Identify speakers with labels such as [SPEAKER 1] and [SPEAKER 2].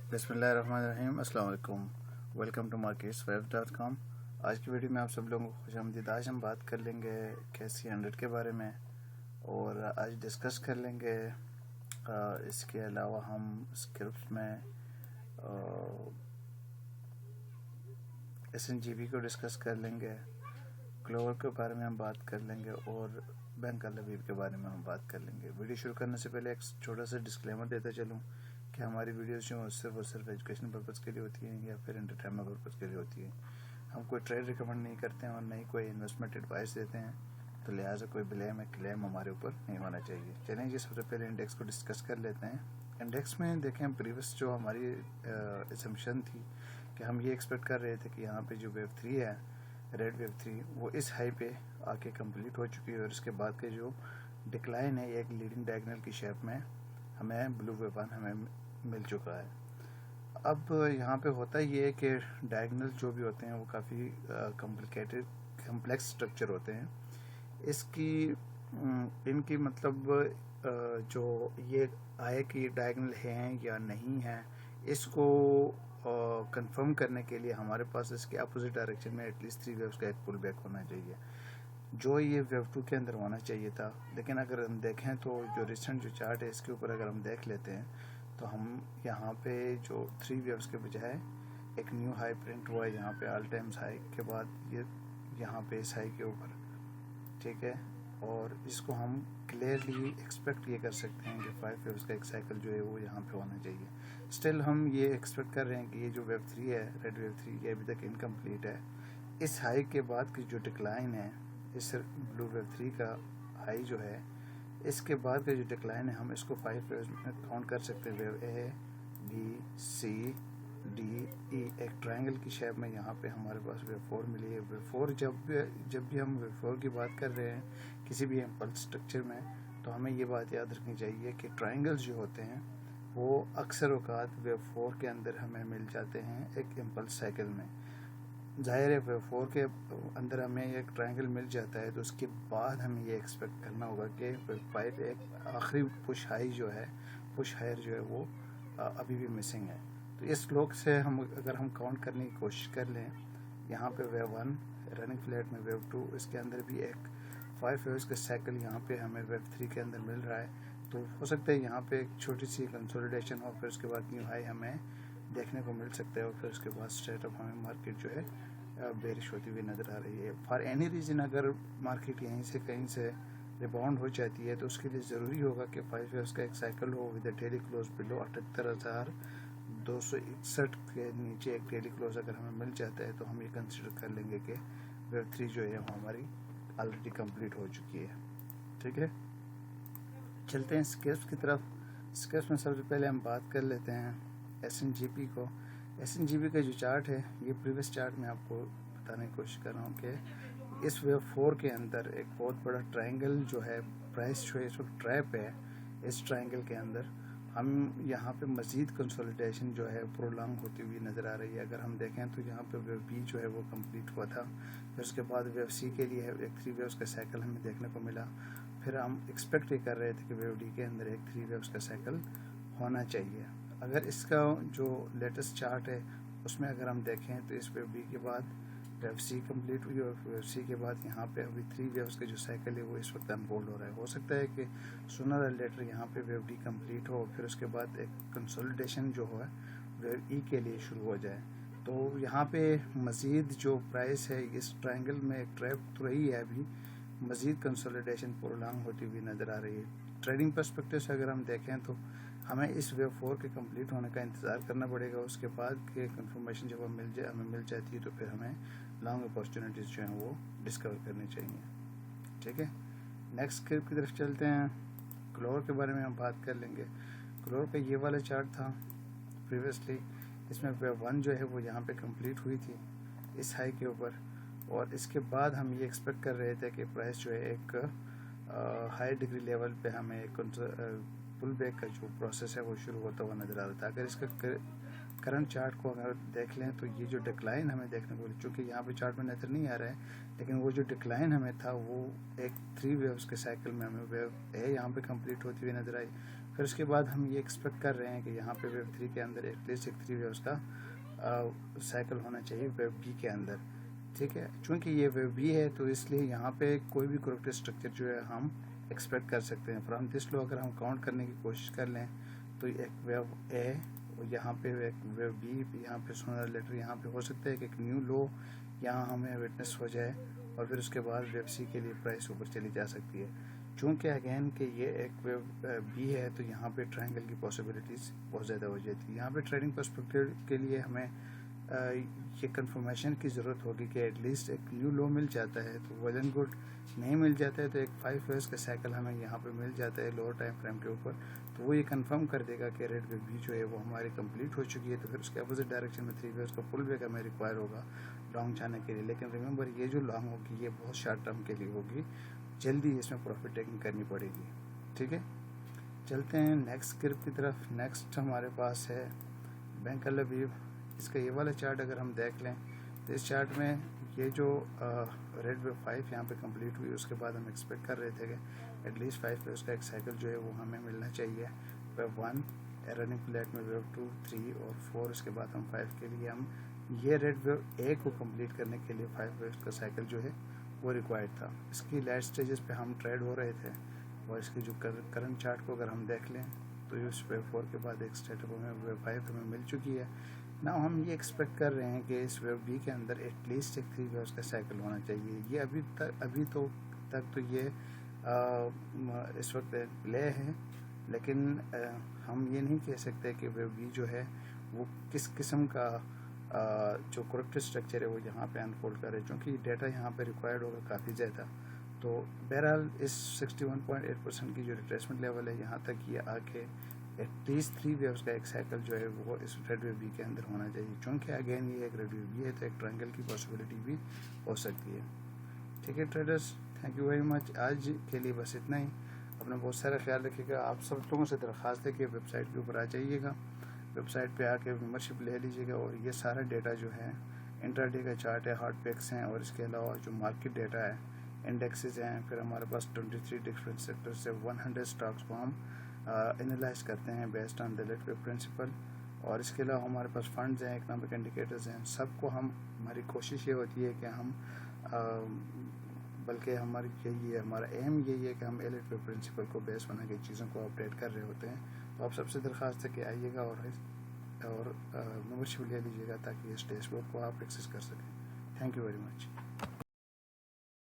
[SPEAKER 1] बिस्मिल्लाहिर्रहमानिर्रहीम। अस्सलाम वालेकुम। Welcome to marketsweb.com। आज की वीडियो में आप सब लोगों को खुशामदीद। आज हम बात कर लेंगे कैसी 100 के बारे में और आज डिस्कस कर लेंगे। इसके अलावा हम स्क्रिप्ट में SNGB को डिस्कस कर लेंगे, क्लोवर के बारे में हम बात कर लेंगे और बैंक अल-लबीब के बारे में हम बात कर लेंगे। वीडियो शुरू करने से पहले एक छोटा सा डिस्क्लेमर देता चलूँ कि हमारी वीडियोस जो सिर्फ और सिर्फ एजुकेशन पर्पज़ के लिए होती हैं या फिर एंटरटेनमेंट पर्पज़ के लिए होती है। हम कोई ट्रेड रिकमेंड नहीं करते हैं और नहीं कोई इन्वेस्टमेंट एडवाइस देते हैं, तो लिहाजा कोई ब्लेम या क्लेम हमारे ऊपर नहीं होना चाहिए। चलें जी, सबसे पहले इंडेक्स को डिस्कस कर लेते हैं। इंडेक्स में देखें, प्रीवियस जो हमारी असम्पशन थी कि हम ये एक्सपेक्ट कर रहे थे कि यहाँ पे जो वेव 3 है, रेड वेव 3, वो इस हाई पे आके कंप्लीट हो चुकी है और इसके बाद के जो डिक्लाइन है एक लीडिंग डायगोनल की शेप में हमें ब्लू वेव 1 हमें मिल चुका है। अब यहाँ पे होता ये है कि डायगोनल जो भी होते हैं वो काफ़ी कम्प्लेक्स स्ट्रक्चर होते हैं। इनकी मतलब जो ये आए कि डायगोनल हैं या नहीं हैं, इसको कंफर्म करने के लिए हमारे पास इसके अपोजिट डायरेक्शन में एटलीस्ट 3 वेव्स का एक पुल बैक होना चाहिए, जो ये वेव 2 के अंदर होना चाहिए था। लेकिन अगर हम देखें तो जो रिसेंट जो चार्ट है इसके ऊपर अगर हम देख लेते हैं तो हम यहाँ पे जो 3 वेव्स के बजाय एक न्यू हाई प्रिंट हुआ है यहाँ पे ऑल टाइम्स हाई के बाद ये यहाँ पे इस हाई के ऊपर, ठीक है। और इसको हम क्लियरली एक्सपेक्ट ये कर सकते हैं कि 5 वेव्स का एक साइकिल जो है वो यहाँ पे होना चाहिए। स्टिल हम ये एक्सपेक्ट कर रहे हैं कि ये जो वेव 3 है, रेड वेव 3, ये अभी तक इनकम्प्लीट है। इस हाई के बाद की जो डिक्लाइन है, इस ब्लू वेव 3 का हाई जो है, इसके बाद का जो डिक्लाइन है हम इसको 5 वेव्स में काउंट कर सकते हैं। वेव ए, बी, सी, डी, ई, एक ट्रायंगल की शेप में यहाँ पे हमारे पास वेव 4 मिली है। वेव 4 जब भी हम वेव 4 की बात कर रहे हैं किसी भी इम्पल्स स्ट्रक्चर में, तो हमें ये बात याद रखनी चाहिए कि ट्रायंगल्स जो होते हैं वो अक्सर औकात वेव 4 के अंदर हमें मिल जाते हैं एक इम्पल्स साइकिल में। ज़ाहिर है वेव 4 के अंदर हमें एक ट्रायंगल मिल जाता है तो उसके बाद हमें ये एक्सपेक्ट करना होगा कि वेव 5 एक आखिरी पुश हायर जो है वो अभी भी मिसिंग है। तो इस लोग से अगर हम काउंट करने की कोशिश कर लें, यहाँ पे वेव 1 रनिंग फ्लैट में, वेव 2 इसके अंदर भी एक 5 वेव्स का साइकिल यहाँ पे हमें वेव 3 के अंदर मिल रहा है। तो हो सकता है यहाँ पे एक छोटी सी कंसोलिडेशन हो, फिर उसके बाद न्यू हाई हमें देखने को मिल सकता है और फिर उसके बाद स्ट्रेट अप हमें मार्केट जो है बेरिश होती हुई नज़र आ रही है। फॉर एनी रीज़न अगर मार्केट यहीं से कहीं से रिबाउंड हो जाती है तो उसके लिए ज़रूरी होगा कि 5 वेव्स का एक साइकिल हो विद डेली क्लोज बिलो 78,261 के नीचे एक डेली क्लोज अगर हमें मिल जाता है तो हम ये कंसिडर कर लेंगे कि वेव 3 जो है वो हमारी ऑलरेडी कंप्लीट हो चुकी है। ठीक है, चलते हैं स्केप्स की तरफ। स्केप्स में सबसे पहले हम बात कर लेते हैं SNGB को। SNGB का जो चार्ट है, ये प्रीवियस चार्ट में आपको बताने की कोशिश कर रहा हूँ कि इस वेव 4 के अंदर एक बहुत बड़ा ट्रायंगल जो है, प्राइस जो है इस वक्त ट्रैप है। इस ट्रायंगल के अंदर हम यहाँ पे मज़ीद कंसोलिडेशन जो है प्रोलॉन्ग होती हुई नज़र आ रही है। अगर हम देखें तो यहाँ पे वेव बी जो है वो कंप्लीट हुआ था, फिर उसके बाद वेव सी के लिए एक 3 वेव्स का साइकिल हमें देखने को मिला। फिर हम एक्सपेक्ट ये कर रहे थे कि वेव डी के अंदर एक 3 वेव्स का साइकिल होना चाहिए। अगर इसका जो लेटेस्ट चार्ट है उसमें अगर हम देखें तो इस वेव बी के बाद वेव सी कंप्लीट हुई और वेव सी के बाद यहाँ पे अभी 3 वेव्स का जो साइकिल है वो इस वक्त अनफोल्ड हो रहा है। हो सकता है कि सूनर और लेटर यहाँ पे वेव डी कंप्लीट हो, फिर उसके बाद एक कंसोलिडेशन जो है वेव ई के लिए शुरू हो जाए। तो यहाँ पे मज़ीद जो प्राइस है इस ट्रायंगल में एक ट्रैप तो रही है, अभी मज़ीद कंसोलिडेशन प्रोलॉन्ग होती हुई नज़र आ रही है। ट्रेडिंग पर्सपेक्टिव से अगर हम देखें तो हमें इस वेव 4 के कंप्लीट होने का इंतज़ार करना पड़ेगा। उसके बाद के कंफर्मेशन जब हमें मिल जाती है तो फिर हमें लॉन्ग अपॉर्चुनिटीज़ जो हैं वो डिस्कवर करनी चाहिए। ठीक है, नेक्स्ट स्क्रिप्ट की तरफ चलते हैं। क्लोर के बारे में हम बात कर लेंगे। क्लोर का ये वाला चार्ट था प्रीवियसली, इसमें वेव 1 जो है वो यहाँ पे कंप्लीट हुई थी इस हाई के ऊपर, और इसके बाद हम ये एक्सपेक्ट कर रहे थे कि प्राइस जो है एक हाई डिग्री लेवल पे हमें एक पुल बैक का जो प्रोसेस है वो शुरू होता हुआ नज़र आ रहा था। अगर इसका करंट चार्ट को अगर देख लें तो ये जो डिक्लाइन हमें देखने को, चूँकि यहाँ पे चार्ट में नज़र नहीं आ रहा है, लेकिन वो जो डिक्लाइन हमें था वो एक 3 वेव्स के साइकिल में हमें वेव ए यहाँ पे कंप्लीट होती हुई नज़र आई, پھر اس کے بعد ہم یہ ایکسپیکٹ کر رہے ہیں کہ یہاں پہ ویب 3 کے اندر ایٹ لیسٹ ایک 3 ویوز کا سائیکل ہونا چاہیے ویب بی کے اندر. ٹھیک ہے, چونکہ یہ ویب بی ہے تو اس لیے یہاں پہ کوئی بھی کریکٹر اسٹرکچر جو ہے ہم ایکسپیکٹ کر سکتے ہیں. فرام دس لو اگر ہم کاؤنٹ کرنے کی کوشش کر لیں تو ایک ویب اے, یہاں پہ ایک ویب بی, یہاں پہ سونر لیٹر, یہاں پہ ہو سکتا ہے کہ ایک نیو لو یہاں ہمیں وٹنس ہو جائے, اور پھر اس کے بعد ویب سی کے لیے پرائس اوپر چلی جا سکتی ہے. چونکہ اگین کہ یہ ایک ویب بی ہے تو یہاں پہ ٹرائنگل کی پاسبلٹیز بہت زیادہ ہو جاتی ہے. یہاں پہ ٹریڈنگ پرسپیکٹیو کے لیے ہمیں یہ کنفرمیشن کی ضرورت ہوگی کہ ایٹ لیسٹ ایک نیو لو مل جاتا ہے تو ویل اینڈ گڈ, نہیں مل جاتا ہے تو ایک 5 ویوز کا سائیکل ہمیں یہاں پہ مل جاتا ہے لوور ٹائم فریم کے اوپر, تو وہ یہ کنفرم کر دے گا کہ ریڈ ویب بی جو ہے وہ ہماری کمپلیٹ ہو چکی ہے. تو پھر اس کے اپوزٹ ڈائریکشن میں 3 ویوز کا پل بیک ہمیں ریکوائر ہوگا لانگ جانے کے لیے. لیکن ریممبر یہ جو لانگ ہوگی یہ بہت شارٹ ٹرم کے لیے ہوگی, جلدی اس میں پروفٹ ٹیکنگ کرنی پڑے گی. ٹھیک ہے, چلتے ہیں نیکسٹ گرپ کی طرف. نیکسٹ ہمارے پاس ہے بینک الابیب. اس کا یہ والا چارٹ اگر ہم دیکھ لیں تو اس چارٹ میں یہ جو ریڈ ویب 5 یہاں پہ کمپلیٹ ہوئی, اس کے بعد ہم ایکسپیکٹ کر رہے تھے کہ ایٹ لیسٹ 5 ویوز کا ایک سائیکل جو ہے وہ ہمیں ملنا چاہیے. ویب 1 رننگ فلیٹ میں ویب 2, 3 اور 4, اس کے بعد ہم 5 کے لیے ہم یہ ریڈ ویب اے کو کمپلیٹ کرنے کے لیے 5 ویوز کا سائیکل جو ہے وہ ریکوائرڈ تھا. اس کی لیٹ سٹیجز پہ ہم ٹریڈ ہو رہے تھے, اور اس کی جو کرنٹ چارٹ کو اگر ہم دیکھ لیں تو اس ویب 4 کے بعد ایک سٹیٹ اپ ہمیں ویب 5 ہمیں مل چکی ہے. نا ہم یہ ایکسپیکٹ کر رہے ہیں کہ اس ویب بی کے اندر ایٹ لیسٹ ایک 3 ویوز کا سائیکل ہونا چاہیے. یہ ابھی تک تو یہ اس وقت لے ہے, لیکن ہم یہ نہیں کہہ سکتے کہ ویب بی جو ہے وہ کس قسم کا جو کریکٹر اسٹرکچر ہے وہ یہاں پہ انفولڈ کرے, چونکہ ڈیٹا یہاں پہ ریکوائرڈ ہوگا کافی زیادہ. تو بہرحال اس 61.8% کی جو ریٹریسمنٹ لیول ہے یہاں تک یہ آ کے ایٹ لیسٹ 3 ویوز کا ایک سائیکل جو ہے وہ اس ریڈ ویب بی کے اندر ہونا چاہیے. چونکہ اگین یہ ایک ریڈ ویب بی ہے تو ایک ٹرائنگل کی پاسبلٹی بھی ہو سکتی ہے. ٹھیک ہے traders, thank you very much. آج کے لیے بس اتنا ہی. اپنا بہت سارا خیال رکھیے گا. آپ سب لوگوں سے درخواست ہے کہ ویب سائٹ کے اوپر آ جائیے گا, ویب سائٹ پہ آ کے ممبرشپ لے لیجیے گا, اور یہ سارا ڈیٹا جو ہے انٹر ڈے کا چارٹ ہے, ہارڈ پیکس ہیں, اور اس کے علاوہ جو مارکیٹ ڈیٹا ہے, انڈیکسز ہیں, پھر ہمارے پاس 23 ڈفرینٹ سیکٹر سے 100 اسٹاکس کو ہم انالائز کرتے ہیں based on the Elliott wave principle. اور اس کے علاوہ ہمارے پاس فنڈز ہیں, اکنامک انڈیکیٹرز ہیں, سب کو ہماری کوشش یہ ہوتی ہے کہ ہم بلکہ ہماری یہی ہے, ہمارا ایم یہی ہے کہ ہم ایلیٹ ویب پرنسپل کو بیس بنا کے چیزوں کو اپڈیٹ کر رہے ہوتے ہیں. تو آپ سب سے درخواست ہے کہ آئیے گا اور ممبرشپ لے لیجیے گا تاکہ اس ڈیش بورڈ کو آپ ایکسیس کر سکیں. Thank you very much.